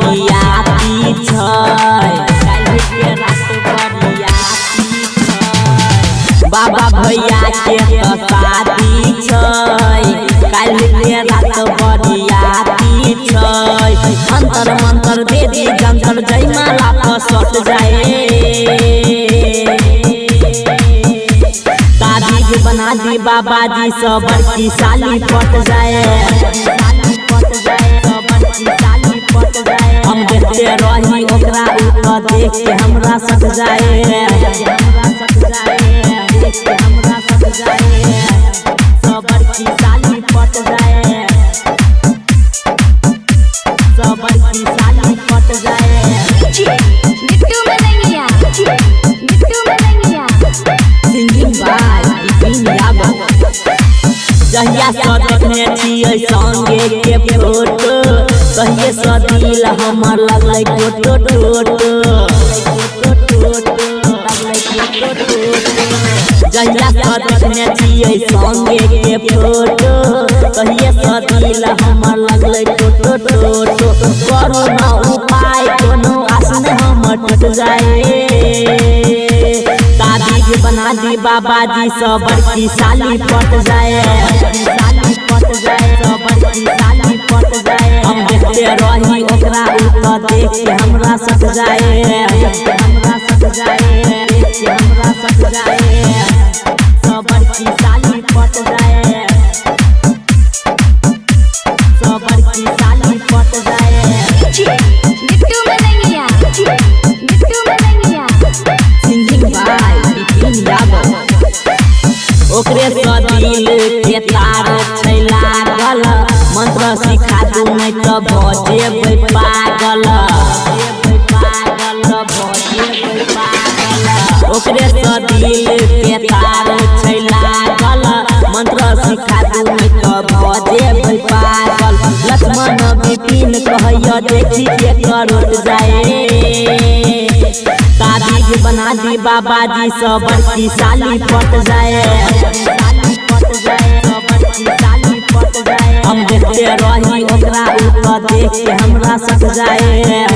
बरियाती छै, काल्हि के रात बरियाती छै। बाबा भैया के शादी छै, काल्हि के रात बरियाती छै। अंतर मंतर दे दी जंतर जयमाला पर सट जाए, ताबीज बना दी बाबाजी सब बड़की साली पट जाए। हम देखते रही ओकरा ऊपर देख के हमरा सट जाए, सब बड़की साली पट जाए, सब बड़की साली पट जाए। Singing by Bipin Yadav. जहिया से देखने छियै संगे के फोटो, कहिए से दिल हमर लगलै टोटो टोटो। जहिया से देखने छियै संगे के फोटो, कहिए से दिल हमर लगलै टोटो टोटो। करो ना उपाय कोनो आसन हमर टूट जाए, ताबीज बना दी बाबाजी सब बड़की साली पट जाए, हम देखते रही ओकरा ऊपर देख के हमरा सट जाए, सब बड़की साली पट जाए, सब बड़की साली पट जाए। Singing by Bipin Yadav. ओकरे से दिल के तार छै लागल, मंत्र सिखा दू नहीं तो भजेबै पागल, ओकरे से दिल के तार छै लागल, मंत्र सिखा दू नहीं तो भजेबै पागल। लक्ष्मण बिपिन कहैया देखी के करोट जाए, ताबीज बना दी बाबाजी सब बड़की साली पट जाए, हम देखते रही ओकरा ऊपर देख के हमरा सट जाए।